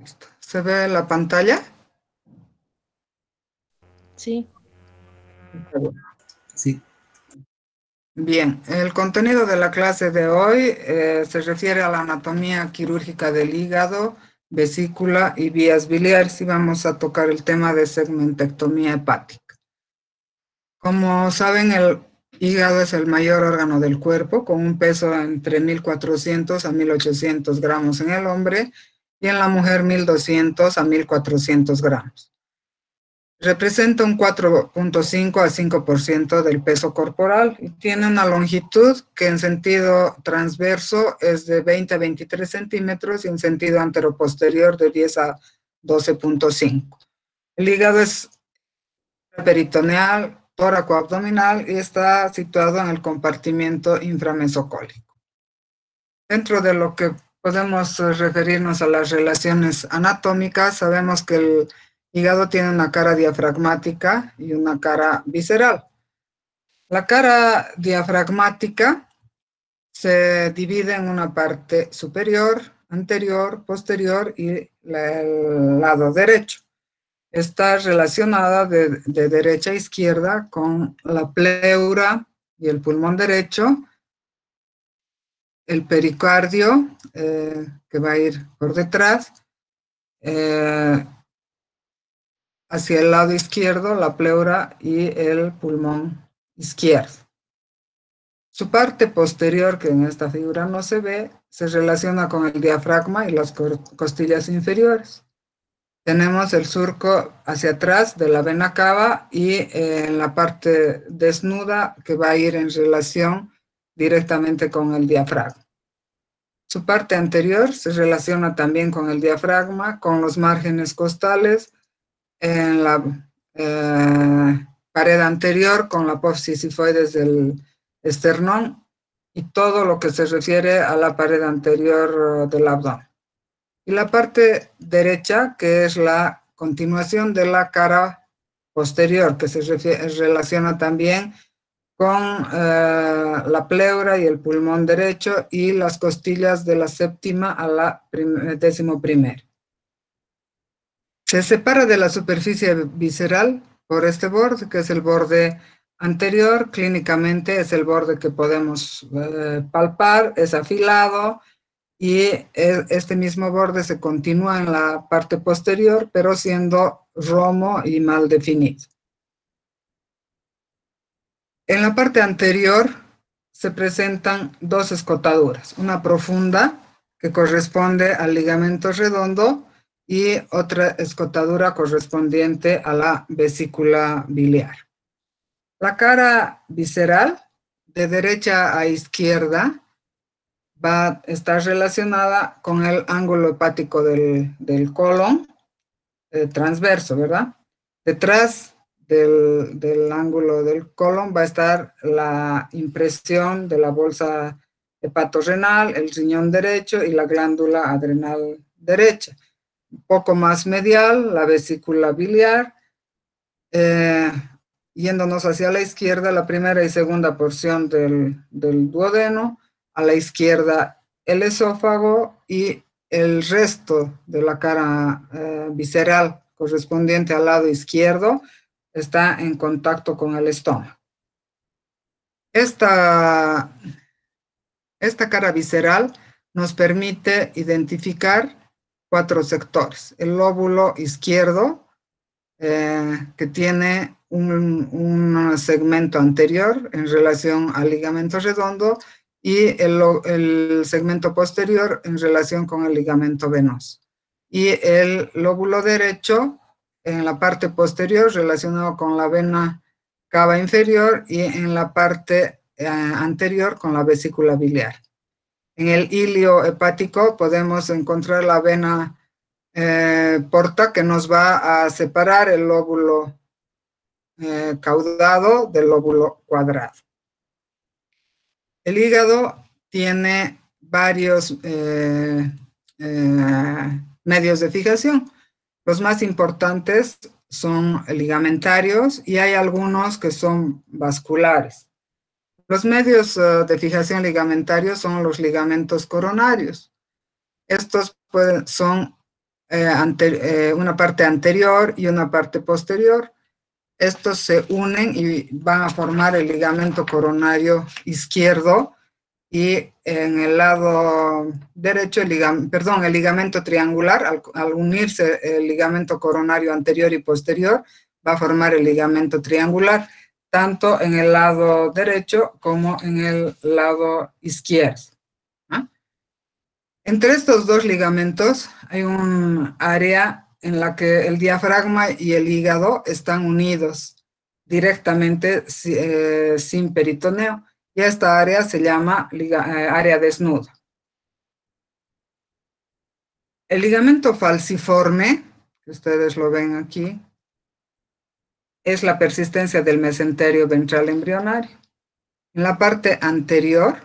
Listo. ¿Se ve la pantalla? Sí. Sí. Bien, el contenido de la clase de hoy se refiere a la anatomía quirúrgica del hígado, vesícula y vías biliares y vamos a tocar el tema de segmentectomía hepática. Como saben, el hígado es el mayor órgano del cuerpo, con un peso entre 1.400 a 1.800 gramos en el hombre y en la mujer 1.200 a 1.400 gramos. Representa un 4.5 a 5% del peso corporal y tiene una longitud que en sentido transverso es de 20 a 23 centímetros y en sentido anteroposterior de 10 a 12.5. El hígado es peritoneal, tóraco-abdominal y está situado en el compartimiento inframesocólico. Dentro de lo que podemos referirnos a las relaciones anatómicas, sabemos que el hígado tiene una cara diafragmática y una cara visceral. La cara diafragmática se divide en una parte superior, anterior, posterior y el lado derecho. Está relacionada de derecha a izquierda con la pleura y el pulmón derecho, el pericardio, que va a ir por detrás, hacia el lado izquierdo, la pleura y el pulmón izquierdo. Su parte posterior, que en esta figura no se ve, se relaciona con el diafragma y las costillas inferiores. Tenemos el surco hacia atrás de la vena cava y en la parte desnuda que va a ir en relación directamente con el diafragma. Su parte anterior se relaciona también con el diafragma, con los márgenes costales, en la pared anterior con la apófisis sifoides del esternón y todo lo que se refiere a la pared anterior del abdomen. Y la parte derecha, que es la continuación de la cara posterior, que se relaciona también con la pleura y el pulmón derecho y las costillas de la séptima a la 11ª. Se separa de la superficie visceral por este borde, que es el borde anterior. Clínicamente es el borde que podemos palpar, es afilado y este mismo borde se continúa en la parte posterior, pero siendo romo y mal definido. En la parte anterior se presentan dos escotaduras, una profunda que corresponde al ligamento redondo y otra escotadura correspondiente a la vesícula biliar. La cara visceral, de derecha a izquierda, va a estar relacionada con el ángulo hepático del colon transverso, ¿verdad? Detrás del ángulo del colon va a estar la impresión de la bolsa hepatorrenal, el riñón derecho y la glándula adrenal derecha. Un poco más medial, la vesícula biliar, yéndonos hacia la izquierda, la primera y segunda porción del duodeno, a la izquierda el esófago y el resto de la cara visceral correspondiente al lado izquierdo está en contacto con el estómago. Esta cara visceral nos permite identificar 4 sectores. El lóbulo izquierdo, que tiene un segmento anterior en relación al ligamento redondo y el segmento posterior en relación con el ligamento venoso. Y el lóbulo derecho en la parte posterior relacionado con la vena cava inferior y en la parte anterior con la vesícula biliar. En el ilio hepático podemos encontrar la vena porta, que nos va a separar el lóbulo caudado del lóbulo cuadrado. El hígado tiene varios medios de fijación. Los más importantes son ligamentarios y hay algunos que son vasculares. Los medios de fijación ligamentarios son los ligamentos coronarios. Estos son una parte anterior y una parte posterior. Estos se unen y van a formar el ligamento coronario izquierdo, y en el lado derecho, el ligamento triangular, al unirse el ligamento coronario anterior y posterior, va a formar el ligamento triangular, tanto en el lado derecho como en el lado izquierdo. ¿Ah? Entre estos dos ligamentos hay un área en la que el diafragma y el hígado están unidos directamente sin peritoneo, y esta área se llama área desnuda. El ligamento falciforme, que ustedes lo ven aquí, es la persistencia del mesenterio ventral embrionario. En la parte anterior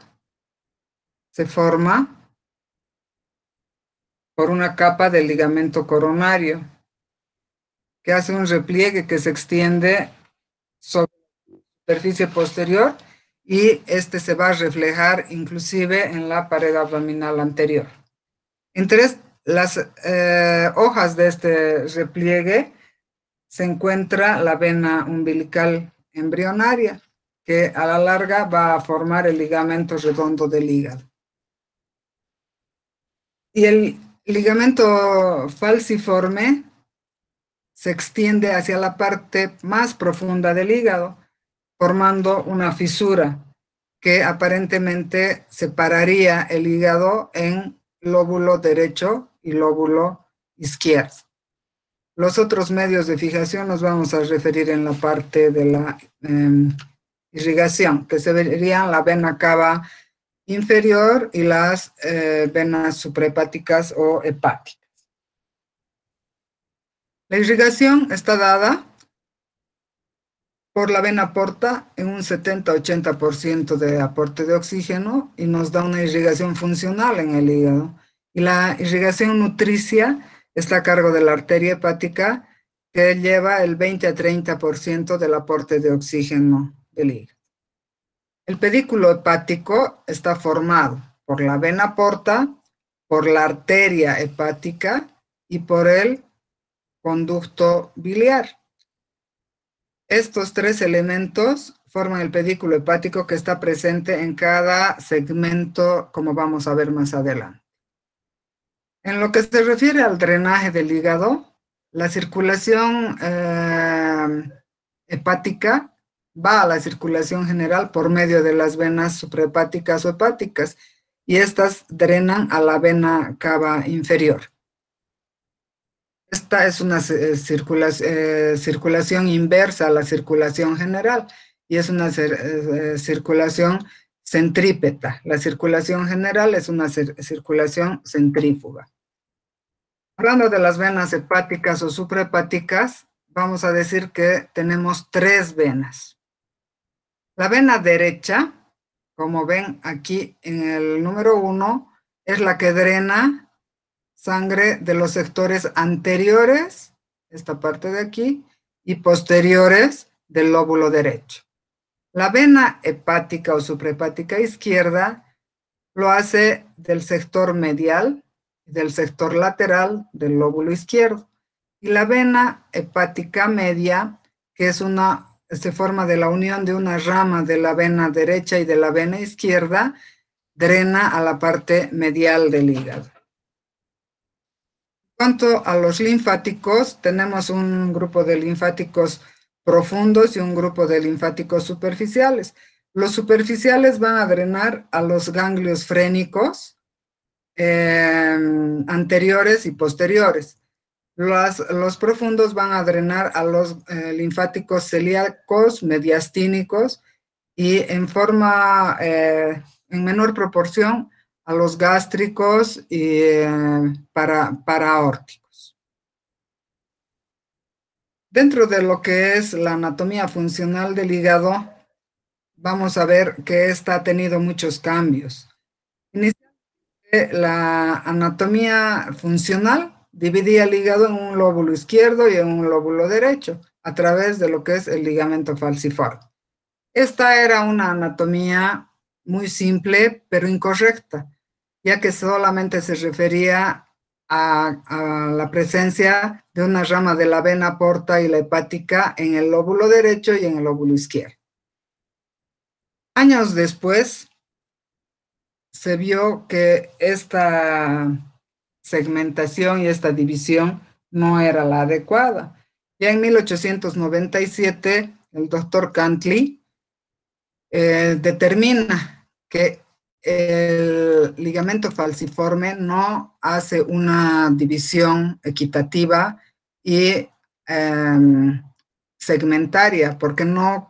se forma por una capa del ligamento coronario, que hace un repliegue que se extiende sobre la superficie posterior, y este se va a reflejar inclusive en la pared abdominal anterior. Entre las hojas de este repliegue se encuentra la vena umbilical embrionaria, que a la larga va a formar el ligamento redondo del hígado. Y el ligamento falciforme se extiende hacia la parte más profunda del hígado, formando una fisura que aparentemente separaría el hígado en lóbulo derecho y lóbulo izquierdo. Los otros medios de fijación nos vamos a referir en la parte de la irrigación, que se verían la vena cava inferior y las venas suprahepáticas o hepáticas. La irrigación está dada por la vena porta en un 70-80% de aporte de oxígeno, y nos da una irrigación funcional en el hígado. Y la irrigación nutricia está a cargo de la arteria hepática, que lleva el 20-30% del aporte de oxígeno del hígado. El pedículo hepático está formado por la vena porta, por la arteria hepática y por el conducto biliar. Estos tres elementos forman el pedículo hepático, que está presente en cada segmento, como vamos a ver más adelante. En lo que se refiere al drenaje del hígado, la circulación hepática va a la circulación general por medio de las venas suprahepáticas o hepáticas, y estas drenan a la vena cava inferior. Esta es una circulación inversa a la circulación general, y es una circulación centrípeta. La circulación general es una circulación centrífuga. Hablando de las venas hepáticas o suprahepáticas, vamos a decir que tenemos tres venas. La vena derecha, como ven aquí en el número 1, es la que drena sangre de los sectores anteriores, esta parte de aquí, y posteriores del lóbulo derecho. La vena hepática o suprahepática izquierda lo hace del sector medial y del sector lateral del lóbulo izquierdo. Y la vena hepática media, que se forma de la unión de una rama de la vena derecha y de la vena izquierda, drena a la parte medial del hígado. En cuanto a los linfáticos, tenemos un grupo de linfáticos profundos y un grupo de linfáticos superficiales. Los superficiales van a drenar a los ganglios frénicos anteriores y posteriores. Los profundos van a drenar a los linfáticos celíacos, mediastínicos, y en menor proporción a los gástricos y paraórticos. Dentro de lo que es la anatomía funcional del hígado, vamos a ver que esta ha tenido muchos cambios. Inicialmente, la anatomía funcional dividía el hígado en un lóbulo izquierdo y en un lóbulo derecho, a través de lo que es el ligamento falciforme. Esta era una anatomía muy simple, pero incorrecta, ya que solamente se refería a la presencia de una rama de la vena porta y la hepática en el lóbulo derecho y en el lóbulo izquierdo. Años después, se vio que esta segmentación y esta división no era la adecuada. Ya en 1897, el doctor Cantley determina que el ligamento falciforme no hace una división equitativa y segmentaria, porque no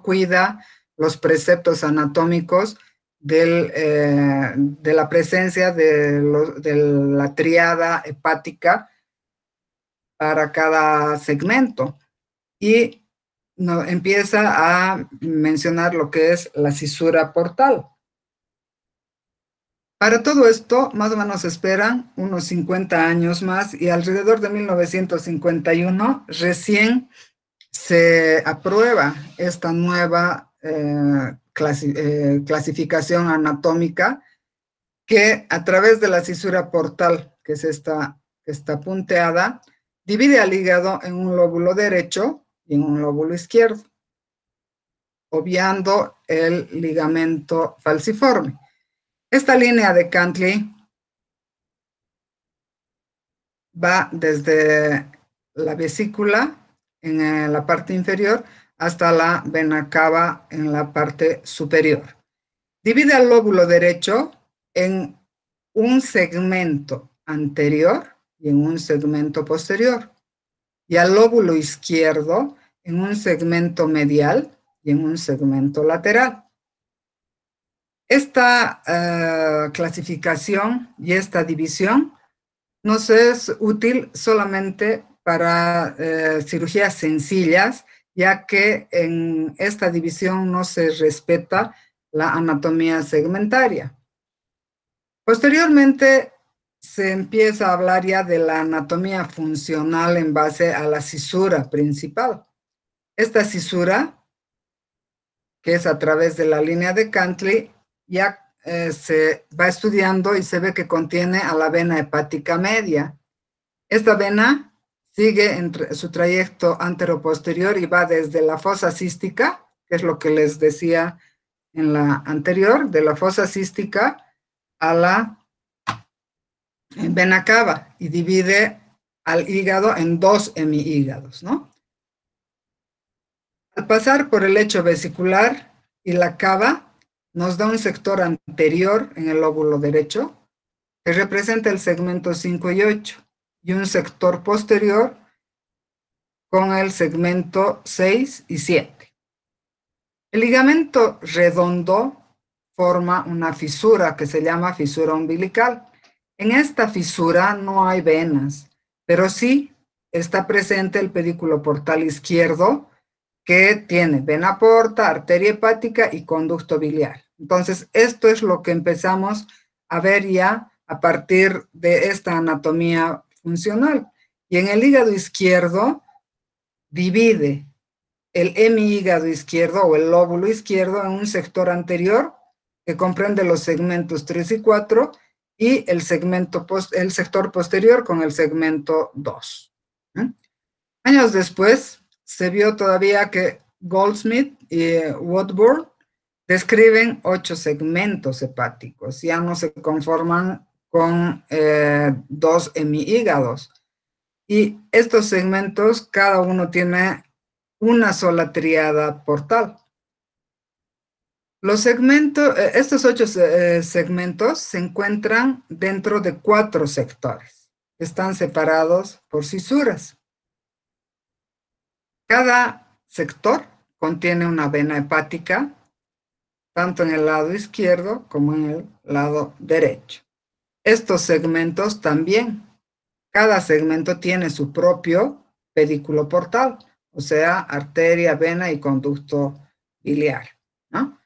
cuida los preceptos anatómicos de la presencia de la tríada hepática para cada segmento. Y empieza a mencionar lo que es la cisura portal. Para todo esto, más o menos esperan unos 50 años más y alrededor de 1951 recién se aprueba esta nueva clasificación anatómica que a través de la cisura portal, que es esta punteada, divide al hígado en un lóbulo derecho y en un lóbulo izquierdo, obviando el ligamento falciforme. Esta línea de Cantley va desde la vesícula en la parte inferior hasta la vena cava en la parte superior. Divide al lóbulo derecho en un segmento anterior y en un segmento posterior, y al lóbulo izquierdo en un segmento medial y en un segmento lateral. Esta clasificación y esta división nos es útil solamente para cirugías sencillas, ya que en esta división no se respeta la anatomía segmentaria. Posteriormente se empieza a hablar ya de la anatomía funcional en base a la cisura principal. Esta cisura, que es a través de la línea de Cantley, ya se va estudiando y se ve que contiene a la vena hepática media. Esta vena sigue su trayecto anteroposterior y va desde la fosa cística, que es lo que les decía en la anterior, de la fosa cística a la vena cava y divide al hígado en dos hemihígados, ¿no? Al pasar por el lecho vesicular y la cava, nos da un sector anterior en el lóbulo derecho, que representa el segmento 5 y 8, y un sector posterior con el segmento 6 y 7. El ligamento redondo forma una fisura que se llama fisura umbilical. En esta fisura no hay venas, pero sí está presente el pedículo portal izquierdo, que tiene vena porta, arteria hepática y conducto biliar. Entonces, esto es lo que empezamos a ver ya a partir de esta anatomía funcional. Y en el hígado izquierdo divide el hemihígado izquierdo o el lóbulo izquierdo en un sector anterior que comprende los segmentos 3 y 4 y el sector posterior con el segmento 2. Años después, se vio todavía que Goldsmith y Woodburn describen 8 segmentos hepáticos, ya no se conforman con 2 hemihígados. Y estos segmentos, cada uno tiene una sola tríada portal. Estos 8 segmentos se encuentran dentro de 4 sectores, que están separados por cisuras. Cada sector contiene una vena hepática, tanto en el lado izquierdo como en el lado derecho. Estos segmentos también, cada segmento tiene su propio pedículo portal, o sea, arteria, vena y conducto biliar, ¿no?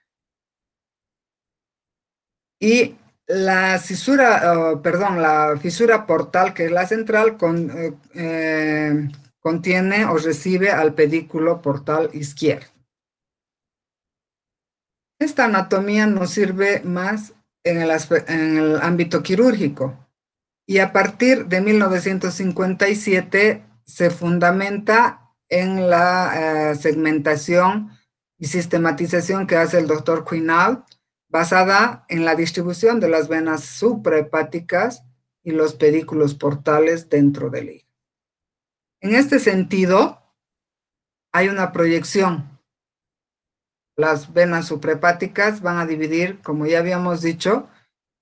Y la la fisura portal, que es la central, contiene o recibe al pedículo portal izquierdo. Esta anatomía nos sirve más en el ámbito quirúrgico, y a partir de 1957 se fundamenta en la segmentación y sistematización que hace el doctor Quinault, basada en la distribución de las venas suprahepáticas y los pedículos portales dentro del hígado. En este sentido, hay una proyección. Las venas suprahepáticas van a dividir, como ya habíamos dicho,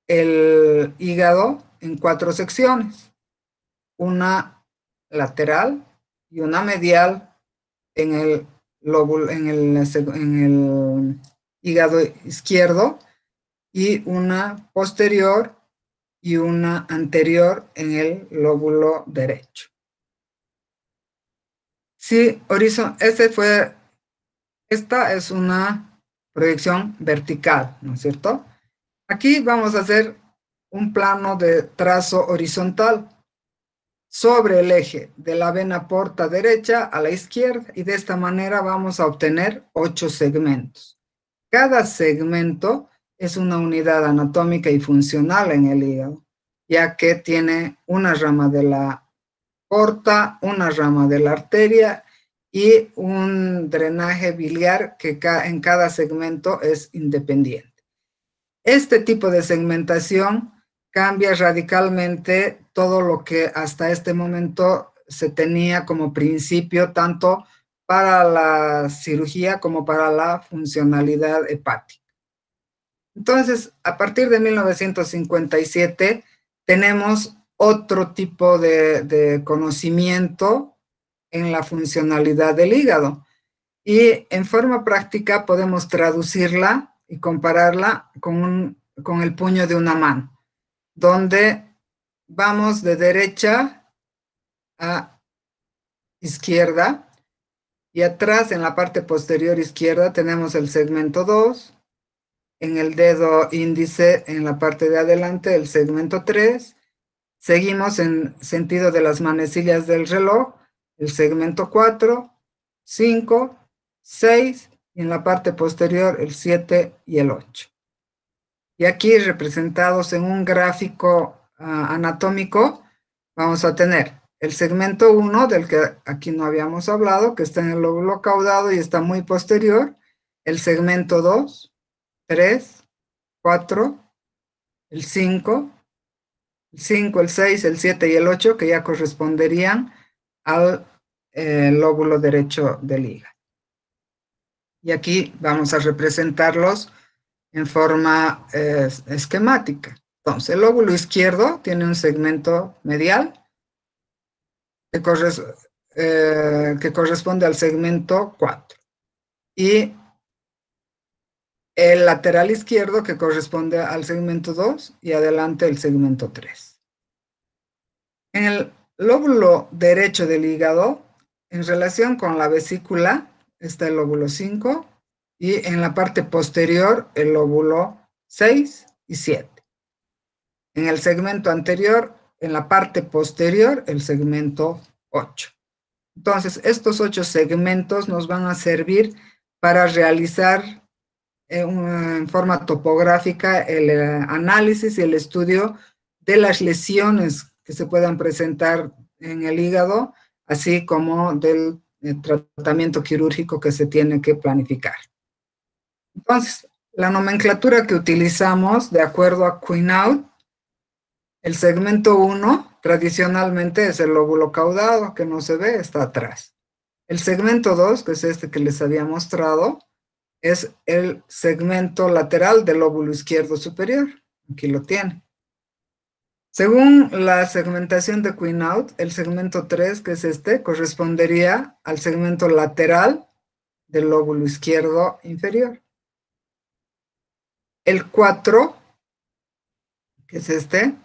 el hígado en 4 secciones. Una lateral y una medial en el lóbulo, en el hígado izquierdo, y una posterior y una anterior en el lóbulo derecho. Sí, esta es una proyección vertical, ¿no es cierto? Aquí vamos a hacer un plano de trazo horizontal sobre el eje de la vena porta derecha a la izquierda, y de esta manera vamos a obtener 8 segmentos. Cada segmento es una unidad anatómica y funcional en el hígado, ya que tiene una rama de la porta, una rama de la arteria y un drenaje biliar que en cada segmento es independiente. Este tipo de segmentación cambia radicalmente todo lo que hasta este momento se tenía como principio, tanto para la cirugía como para la funcionalidad hepática. Entonces, a partir de 1957, tenemos otro tipo de conocimiento en la funcionalidad del hígado. Y en forma práctica podemos traducirla y compararla con el puño de una mano, donde vamos de derecha a izquierda, y atrás en la parte posterior izquierda tenemos el segmento 2, en el dedo índice en la parte de adelante el segmento 3, seguimos en sentido de las manecillas del reloj, el segmento 4, 5, 6, y en la parte posterior el 7 y el 8. Y aquí representados en un gráfico anatómico, vamos a tener el segmento 1, del que aquí no habíamos hablado, que está en el lóbulo caudado y está muy posterior, el segmento 2, 3, 4, el 5, el 6, el 7 y el 8, que ya corresponderían al lóbulo derecho del hígado. Y aquí vamos a representarlos en forma esquemática. Entonces, el lóbulo izquierdo tiene un segmento medial que corresponde al segmento 4. Y el lateral izquierdo que corresponde al segmento 2 y adelante el segmento 3. En el lóbulo derecho del hígado, en relación con la vesícula, está el lóbulo 5, y en la parte posterior el lóbulo 6 y 7. En el segmento anterior, en la parte posterior, el segmento 8. Entonces, estos 8 segmentos nos van a servir para realizar en forma topográfica el análisis y el estudio de las lesiones que se puedan presentar en el hígado, así como del tratamiento quirúrgico que se tiene que planificar. Entonces, la nomenclatura que utilizamos, de acuerdo a Quinault, el segmento 1 tradicionalmente es el lóbulo caudado, que no se ve, está atrás. El segmento 2, que es este que les había mostrado, es el segmento lateral del lóbulo izquierdo superior. Aquí lo tiene. Según la segmentación de Quinault, el segmento 3, que es este, correspondería al segmento lateral del lóbulo izquierdo inferior. El 4, que es este,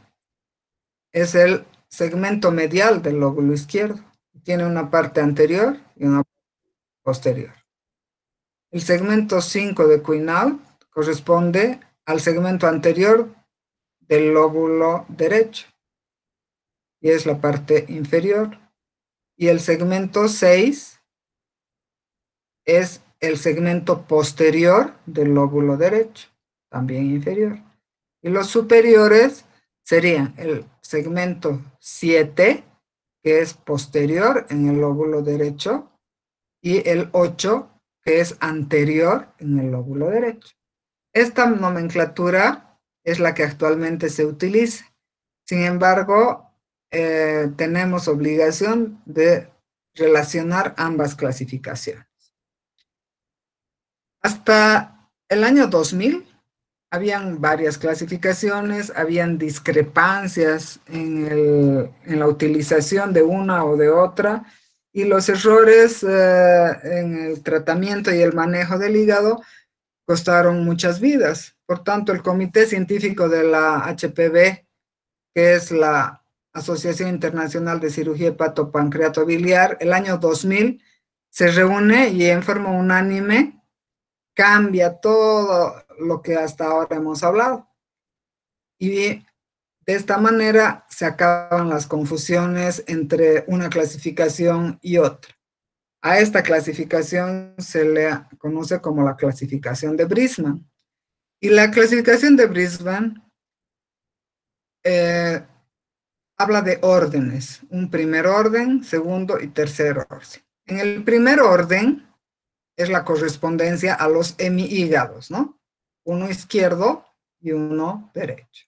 es el segmento medial del lóbulo izquierdo. Tiene una parte anterior y una posterior. El segmento 5 de Quinault corresponde al segmento anterior del lóbulo derecho, y es la parte inferior. Y el segmento 6 es el segmento posterior del lóbulo derecho, también inferior. Y los superiores serían el segmento 7, que es posterior en el lóbulo derecho, y el 8, que es anterior en el lóbulo derecho. Esta nomenclatura es la que actualmente se utiliza. Sin embargo, tenemos obligación de relacionar ambas clasificaciones. Hasta el año 2000, habían varias clasificaciones, habían discrepancias en la utilización de una o de otra, y los errores en el tratamiento y el manejo del hígado costaron muchas vidas. Por tanto, el Comité Científico de la HPB, que es la Asociación Internacional de Cirugía Hepatopancreatobiliar, el año 2000 se reúne y en forma unánime cambia todo lo que hasta ahora hemos hablado. Y de esta manera se acaban las confusiones entre una clasificación y otra. A esta clasificación se le conoce como la clasificación de Brisbane. Y la clasificación de Brisbane habla de órdenes, un primer orden, segundo y tercer orden. En el primer orden es la correspondencia a los hemihígados, ¿no? Uno izquierdo y uno derecho.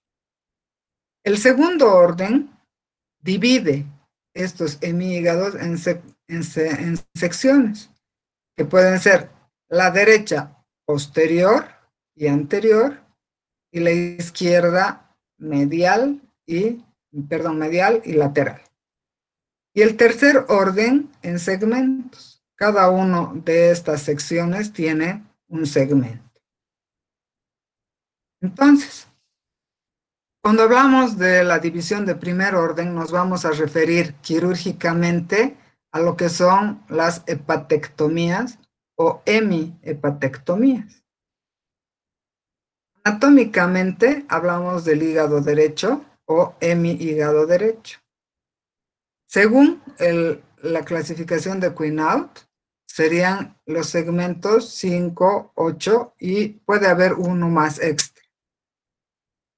El segundo orden divide estos hemihígados en secciones, que pueden ser la derecha posterior y anterior, y la izquierda medial y lateral. Y el tercer orden en segmentos. Cada uno de estas secciones tiene un segmento. Entonces, cuando hablamos de la división de primer orden, nos vamos a referir quirúrgicamente a lo que son las hepatectomías o hemihepatectomías. Anatómicamente hablamos del hígado derecho o hemihígado derecho. Según la clasificación de Quinault, serían los segmentos 5, 8 y puede haber uno más extra.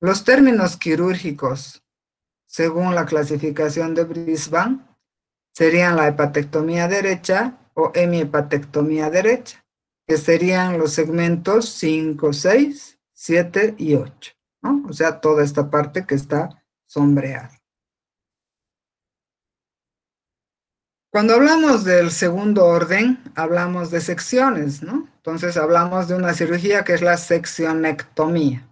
Los términos quirúrgicos, según la clasificación de Brisbane, serían la hepatectomía derecha o hemihepatectomía derecha, que serían los segmentos 5, 6, 7 y 8, ¿no? O sea, toda esta parte que está sombreada. Cuando hablamos del segundo orden, hablamos de secciones, ¿no? Entonces hablamos de una cirugía que es la seccionectomía.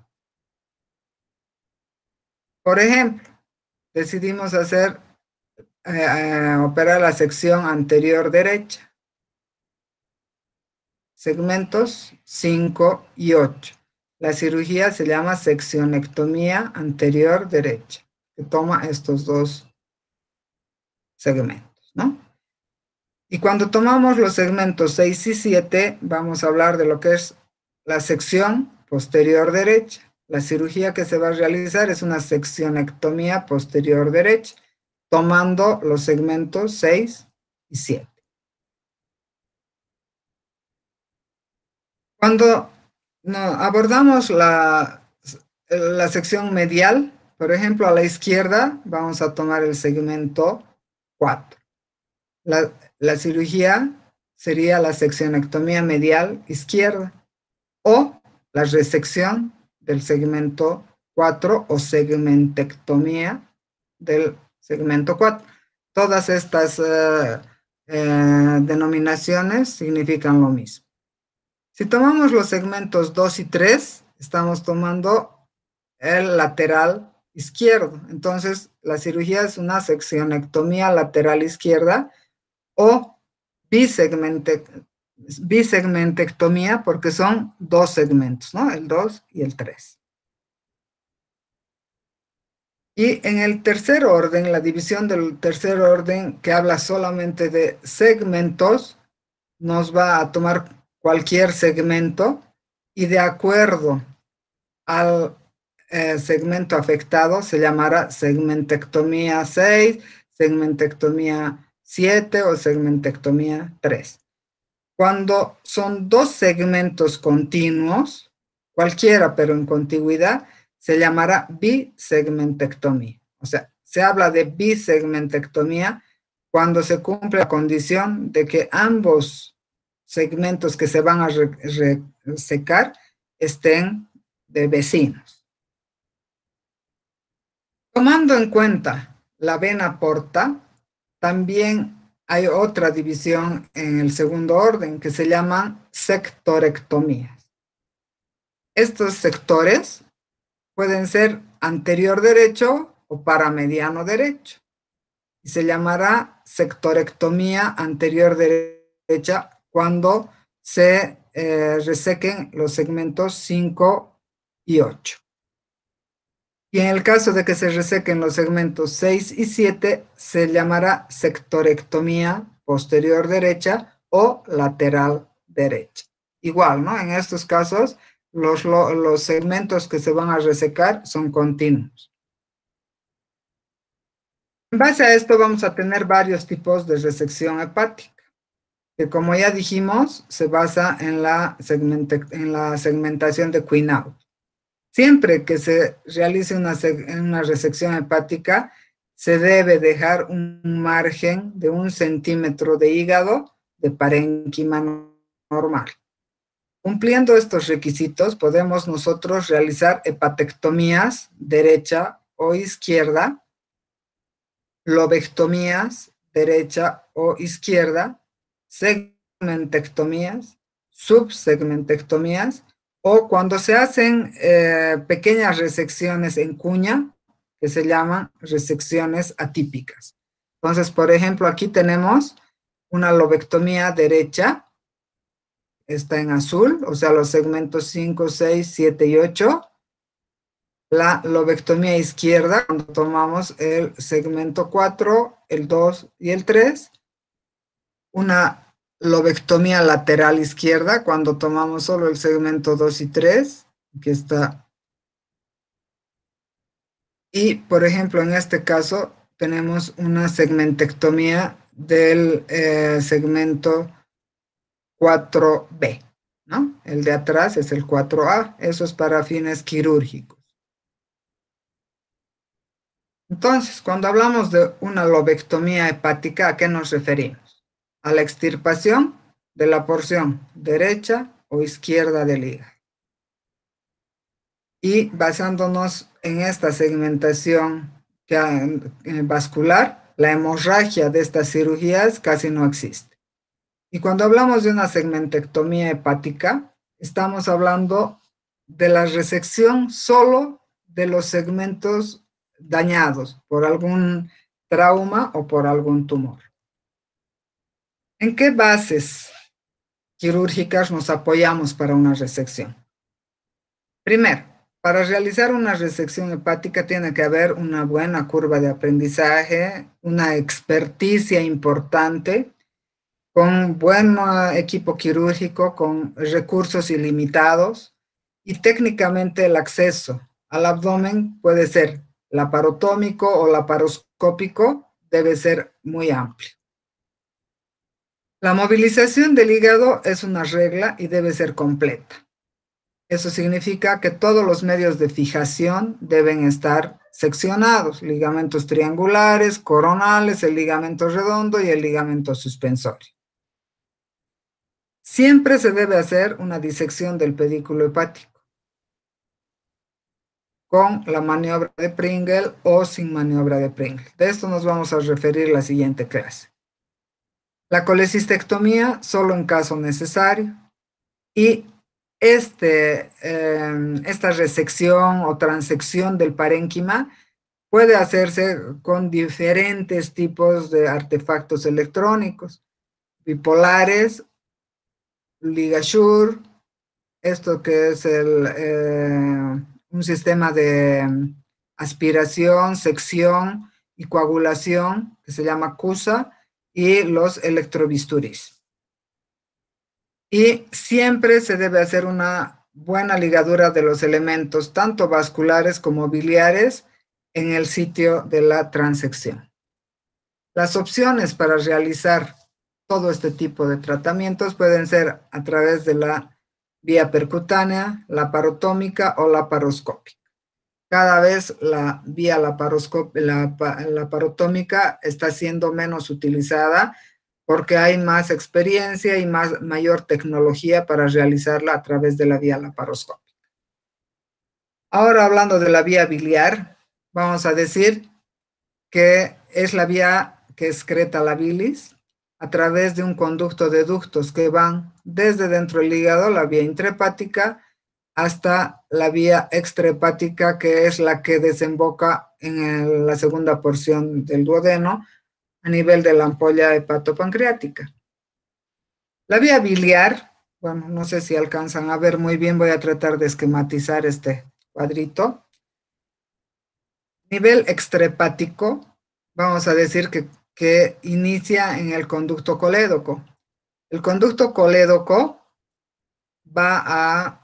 Por ejemplo, decidimos operar la sección anterior derecha, segmentos 5 y 8. La cirugía se llama seccionectomía anterior derecha, que toma estos dos segmentos, ¿no? Y cuando tomamos los segmentos 6 y 7, vamos a hablar de lo que es la sección posterior derecha. La cirugía que se va a realizar es una seccionectomía posterior derecha, tomando los segmentos 6 y 7. Cuando abordamos la sección medial, por ejemplo, a la izquierda, vamos a tomar el segmento 4. La cirugía sería la seccionectomía medial izquierda o la resección del segmento 4 o segmentectomía del segmento 4. Todas estas denominaciones significan lo mismo. Si tomamos los segmentos 2 y 3, estamos tomando el lateral izquierdo. Entonces, la cirugía es una seccionectomía lateral izquierda o bisegmentectomía, porque son dos segmentos, ¿no? El 2 y el 3. Y en el tercer orden, la división del tercer orden, que habla solamente de segmentos, nos va a tomar cualquier segmento y de acuerdo al segmento afectado se llamará segmentectomía 6, segmentectomía 7 o segmentectomía 3. Cuando son dos segmentos continuos, cualquiera pero en contigüidad, se llamará bisegmentectomía. O sea, se habla de bisegmentectomía cuando se cumple la condición de que ambos segmentos que se van a resecar estén de vecinos. Tomando en cuenta la vena porta, también hay otra división en el segundo orden que se llaman sectorectomías. Estos sectores pueden ser anterior derecho o paramediano derecho. Y se llamará sectorectomía anterior derecha cuando se resequen los segmentos 5 y 8. Y en el caso de que se resequen los segmentos 6 y 7, se llamará sectorectomía posterior derecha o lateral derecha. Igual, ¿no? En estos casos, los segmentos que se van a resecar son continuos. En base a esto vamos a tener varios tipos de resección hepática, que como ya dijimos, se basa en la segmentación de Quinault. Siempre que se realice una resección hepática, se debe dejar un margen de 1 centímetro de hígado de parénquima normal. Cumpliendo estos requisitos, podemos nosotros realizar hepatectomías derecha o izquierda, lobectomías derecha o izquierda, segmentectomías, subsegmentectomías, o cuando se hacen pequeñas resecciones en cuña, que se llaman resecciones atípicas. Entonces, por ejemplo, aquí tenemos una lobectomía derecha, está en azul, o sea, los segmentos 5, 6, 7 y 8. La lobectomía izquierda, cuando tomamos el segmento 4, el 2 y el 3. Una lobectomía lateral izquierda, cuando tomamos solo el segmento 2 y 3, que está. Y, por ejemplo, en este caso, tenemos una segmentectomía del segmento 4B, ¿no? El de atrás es el 4A, eso es para fines quirúrgicos. Entonces, cuando hablamos de una lobectomía hepática, ¿a qué nos referimos? A la extirpación de la porción derecha o izquierda del hígado. Y basándonos en esta segmentación vascular, la hemorragia de estas cirugías casi no existe. Y cuando hablamos de una segmentectomía hepática, estamos hablando de la resección solo de los segmentos dañados por algún trauma o por algún tumor. ¿En qué bases quirúrgicas nos apoyamos para una resección? Primero, para realizar una resección hepática tiene que haber una buena curva de aprendizaje, una experticia importante, con buen equipo quirúrgico, con recursos ilimitados, y técnicamente el acceso al abdomen puede ser laparotómico o laparoscópico, debe ser muy amplio. La movilización del hígado es una regla y debe ser completa. Eso significa que todos los medios de fijación deben estar seccionados, ligamentos triangulares, coronales, el ligamento redondo y el ligamento suspensorio. Siempre se debe hacer una disección del pedículo hepático con la maniobra de Pringle o sin maniobra de Pringle. De esto nos vamos a referir en la siguiente clase. La colecistectomía solo en caso necesario, y esta resección o transección del parénquima puede hacerse con diferentes tipos de artefactos electrónicos, bipolares, LigaSure, esto que es un sistema de aspiración, sección y coagulación, que se llama CUSA, y los electrobisturís. Y siempre se debe hacer una buena ligadura de los elementos, tanto vasculares como biliares, en el sitio de la transección. Las opciones para realizar todo este tipo de tratamientos pueden ser a través de la vía percutánea, laparotómica o laparoscópica. cada vez la vía laparotómica está siendo menos utilizada porque hay más experiencia y mayor tecnología para realizarla a través de la vía laparoscópica. Ahora, hablando de la vía biliar, vamos a decir que es la vía que excreta la bilis a través de un conducto de ductos que van desde dentro del hígado, la vía intrahepática, hasta la vía extrahepática, que es la que desemboca en la segunda porción del duodeno a nivel de la ampolla hepatopancreática. La vía biliar, bueno, no sé si alcanzan a ver muy bien, voy a tratar de esquematizar este cuadrito. Nivel extrahepático, vamos a decir que inicia en el conducto colédoco. El conducto colédoco va a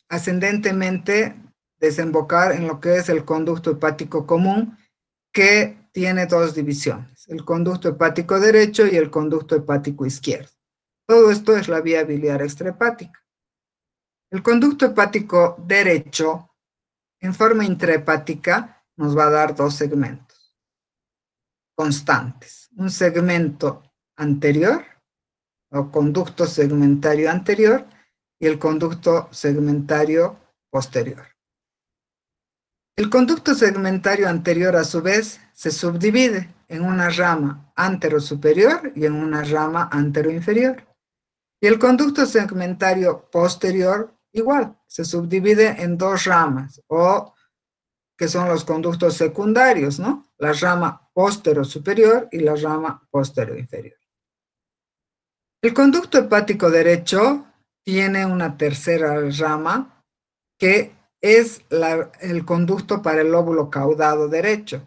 ascendentemente desembocar en lo que es el conducto hepático común, que tiene dos divisiones, el conducto hepático derecho y el conducto hepático izquierdo. Todo esto es la vía biliar extrahepática. El conducto hepático derecho, en forma intrahepática, nos va a dar dos segmentos constantes. Un segmento anterior, o conducto segmentario anterior, y el conducto segmentario posterior. El conducto segmentario anterior, a su vez, se subdivide en una rama antero-superior y en una rama antero-inferior. Y el conducto segmentario posterior, igual, se subdivide en dos ramas, o que son los conductos secundarios, ¿no? La rama postero-superior y la rama postero-inferior. El conducto hepático derecho tiene una tercera rama que es el conducto para el lóbulo caudado derecho.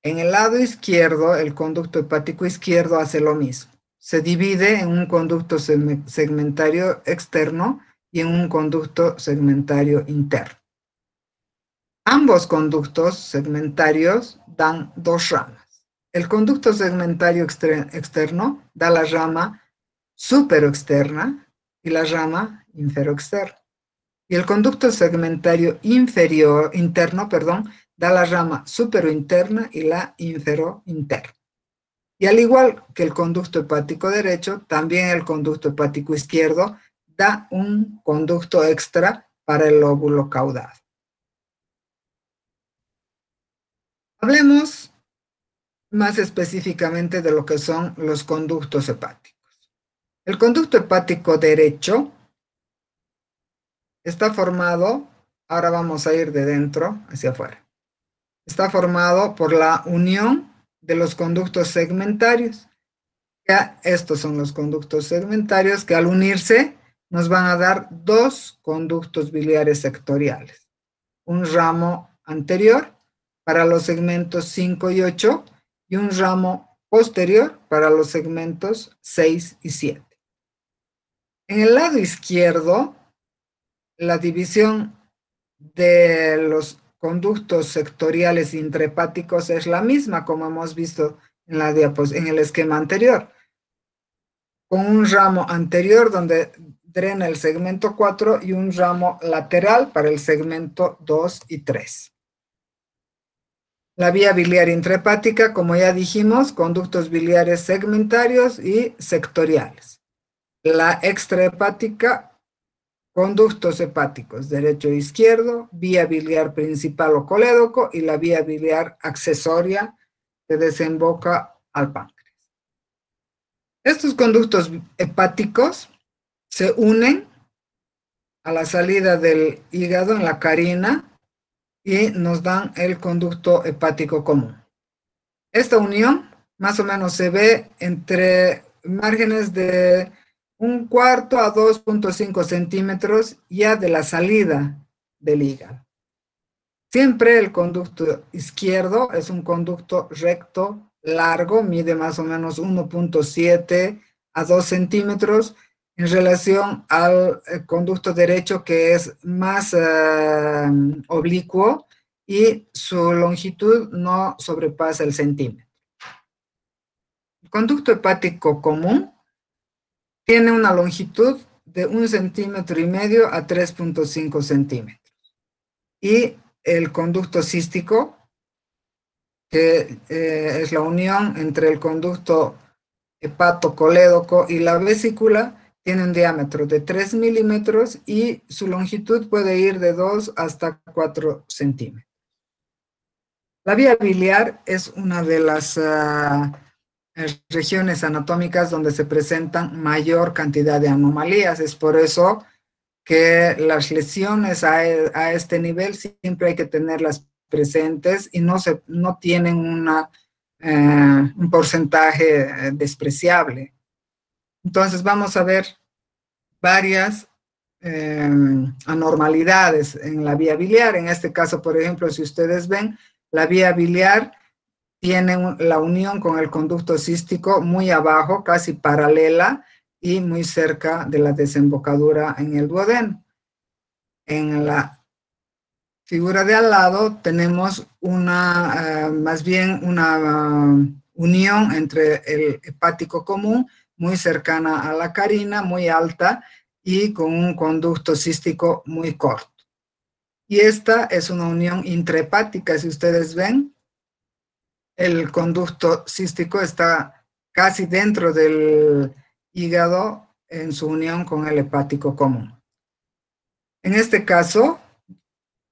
En el lado izquierdo, el conducto hepático izquierdo hace lo mismo. Se divide en un conducto segmentario externo y en un conducto segmentario interno. Ambos conductos segmentarios dan dos ramas. El conducto segmentario externo da la rama superoexterna y la rama inferoexterna. Y el conducto segmentario interno, da la rama superointerna y la inferointerna. Y al igual que el conducto hepático derecho, también el conducto hepático izquierdo da un conducto extra para el lóbulo caudado. Hablemos más específicamente de lo que son los conductos hepáticos. El conducto hepático derecho está formado, ahora vamos a ir de dentro hacia afuera, está formado por la unión de los conductos segmentarios. Ya estos son los conductos segmentarios que al unirse nos van a dar dos conductos biliares sectoriales. Un ramo anterior para los segmentos 5 y 8 y un ramo posterior para los segmentos 6 y 7. En el lado izquierdo, la división de los conductos sectoriales intrahepáticos es la misma como hemos visto en el esquema anterior, con un ramo anterior donde drena el segmento 4 y un ramo lateral para el segmento 2 y 3. La vía biliar intrahepática, como ya dijimos, conductos biliares segmentarios y sectoriales. La extrahepática, conductos hepáticos, derecho e izquierdo, vía biliar principal o colédoco y la vía biliar accesoria que desemboca al páncreas. Estos conductos hepáticos se unen a la salida del hígado en la carina y nos dan el conducto hepático común. Esta unión más o menos se ve entre márgenes de 1/4 a 2.5 centímetros ya de la salida del hígado. Siempre el conducto izquierdo es un conducto recto, largo, mide más o menos 1.7 a 2 centímetros en relación al conducto derecho, que es más oblicuo y su longitud no sobrepasa el centímetro. El conducto hepático común tiene una longitud de 1,5 centímetros a 3,5 centímetros. Y el conducto cístico, que es la unión entre el conducto hepatocolédoco y la vesícula, tiene un diámetro de 3 milímetros y su longitud puede ir de 2 hasta 4 centímetros. La vía biliar es una de las regiones anatómicas donde se presentan mayor cantidad de anomalías. Es por eso que las lesiones a este nivel siempre hay que tenerlas presentes y no tienen un porcentaje despreciable. Entonces vamos a ver varias anormalidades en la vía biliar. En este caso, por ejemplo, si ustedes ven, la vía biliar tiene la unión con el conducto cístico muy abajo, casi paralela y muy cerca de la desembocadura en el duodeno. En la figura de al lado tenemos más bien una unión entre el hepático común, muy cercana a la carina, muy alta y con un conducto cístico muy corto. Y esta es una unión intrahepática, si ustedes ven, el conducto cístico está casi dentro del hígado en su unión con el hepático común. En este caso,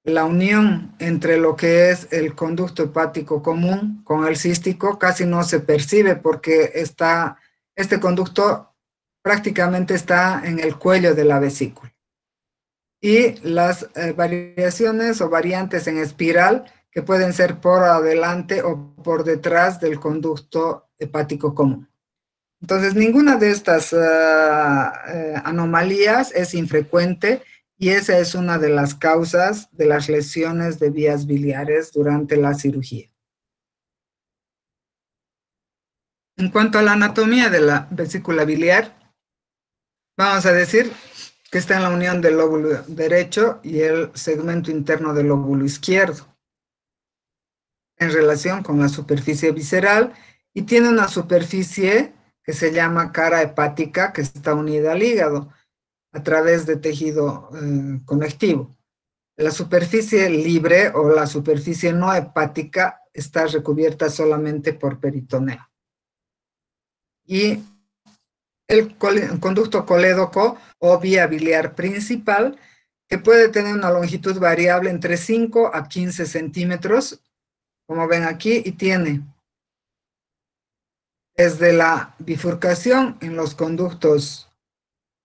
la unión entre lo que es el conducto hepático común con el cístico casi no se percibe porque este conducto prácticamente está en el cuello de la vesícula. Y las variaciones o variantes en espiral que pueden ser por adelante o por detrás del conducto hepático común. Entonces, ninguna de estas anomalías es infrecuente y esa es una de las causas de las lesiones de vías biliares durante la cirugía. En cuanto a la anatomía de la vesícula biliar, vamos a decir que está en la unión del lóbulo derecho y el segmento interno del lóbulo izquierdo, en relación con la superficie visceral, y tiene una superficie que se llama cara hepática, que está unida al hígado a través de tejido conectivo. La superficie libre o la superficie no hepática está recubierta solamente por peritoneo. Y el conducto colédoco o vía biliar principal, que puede tener una longitud variable entre 5 a 15 centímetros, como ven aquí, y tiene desde la bifurcación en los conductos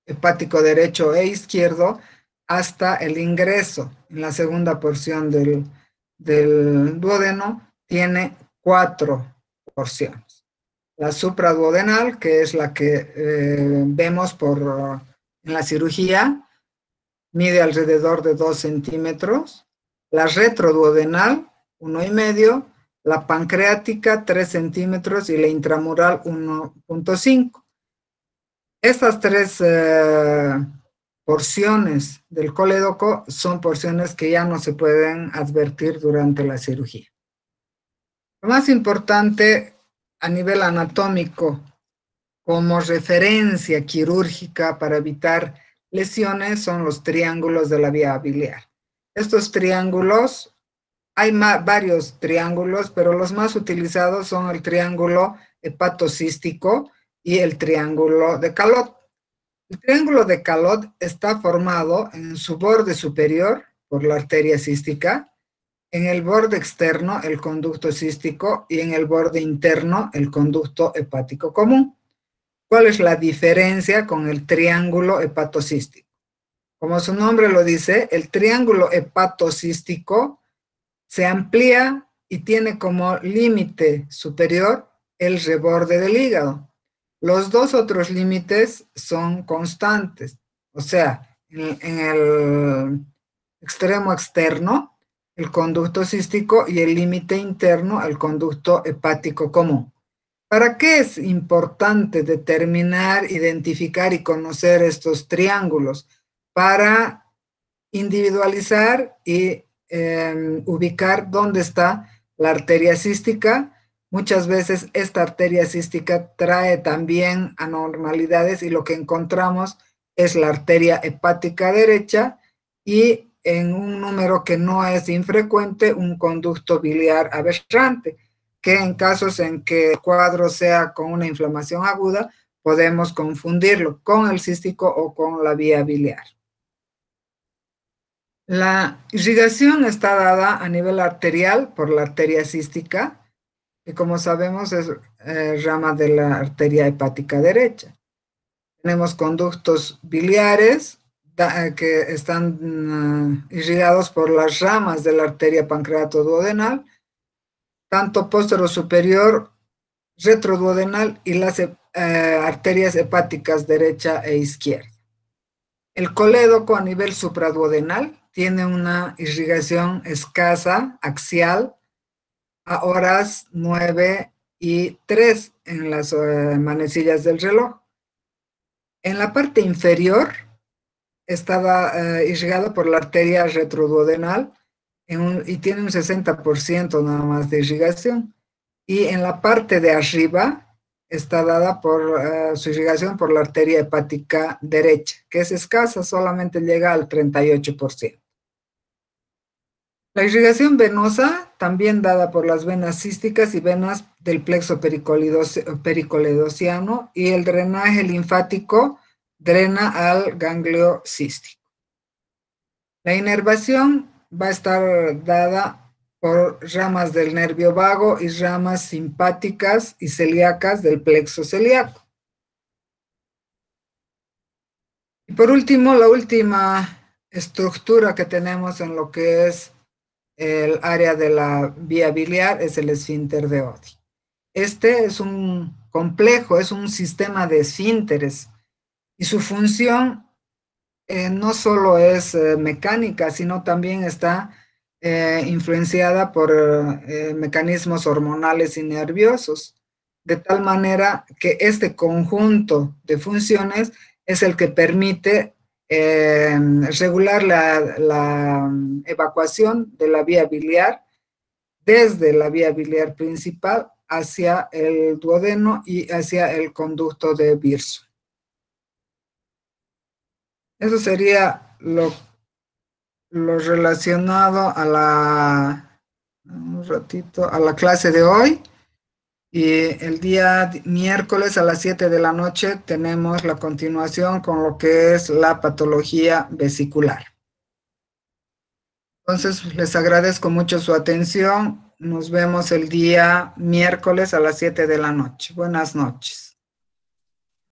hepático derecho e izquierdo hasta el ingreso en la segunda porción del duodeno, tiene 4 porciones. La supraduodenal, que es la que vemos en la cirugía, mide alrededor de 2 centímetros. La retroduodenal, 1,5. La pancreática, 3 centímetros. Y la intramural, 1,5. Estas 3 porciones del colédoco son porciones que ya no se pueden advertir durante la cirugía. Lo más importante a nivel anatómico como referencia quirúrgica para evitar lesiones son los triángulos de la vía biliar. Estos triángulos, hay varios triángulos, pero los más utilizados son el triángulo hepatocístico y el triángulo de Calot. El triángulo de Calot está formado en su borde superior por la arteria cística, en el borde externo el conducto cístico y en el borde interno el conducto hepático común. ¿Cuál es la diferencia con el triángulo hepatocístico? Como su nombre lo dice, el triángulo hepatocístico se amplía y tiene como límite superior el reborde del hígado. Los dos otros límites son constantes, o sea, en el extremo externo, el conducto cístico, y el límite interno, el conducto hepático común. ¿Para qué es importante determinar, identificar y conocer estos triángulos? Para individualizar y ubicar dónde está la arteria cística. Muchas veces esta arteria cística trae también anormalidades y lo que encontramos es la arteria hepática derecha, y en un número que no es infrecuente, un conducto biliar aberrante, que en casos en que el cuadro sea con una inflamación aguda, podemos confundirlo con el cístico o con la vía biliar. La irrigación está dada a nivel arterial por la arteria cística, que como sabemos es rama de la arteria hepática derecha. Tenemos conductos biliares que están irrigados por las ramas de la arteria pancreato-duodenal, tanto posterior superior, retroduodenal y las arterias hepáticas derecha e izquierda. El colédoco a nivel supraduodenal tiene una irrigación escasa, axial, a horas 9 y 3 en las manecillas del reloj. En la parte inferior estaba irrigado por la arteria retroduodenal y tiene un 60% nada más de irrigación. Y en la parte de arriba está dada por su irrigación por la arteria hepática derecha, que es escasa, solamente llega al 38%. La irrigación venosa, también dada por las venas císticas y venas del plexo pericoledociano, y el drenaje linfático drena al ganglio cístico. La inervación va a estar dada por ramas del nervio vago y ramas simpáticas y celíacas del plexo celíaco. Y por último, la última estructura que tenemos en lo que es el área de la vía biliar es el esfínter de Oddi. Este es un complejo, es un sistema de esfínteres, y su función no solo es mecánica, sino también está influenciada por mecanismos hormonales y nerviosos, de tal manera que este conjunto de funciones es el que permite regular la evacuación de la vía biliar desde la vía biliar principal hacia el duodeno y hacia el conducto de Birso. Eso sería lo relacionado a a la clase de hoy. Y el día miércoles a las 7 de la noche tenemos la continuación con lo que es la patología vesicular. Entonces, les agradezco mucho su atención. Nos vemos el día miércoles a las 7 de la noche. Buenas noches.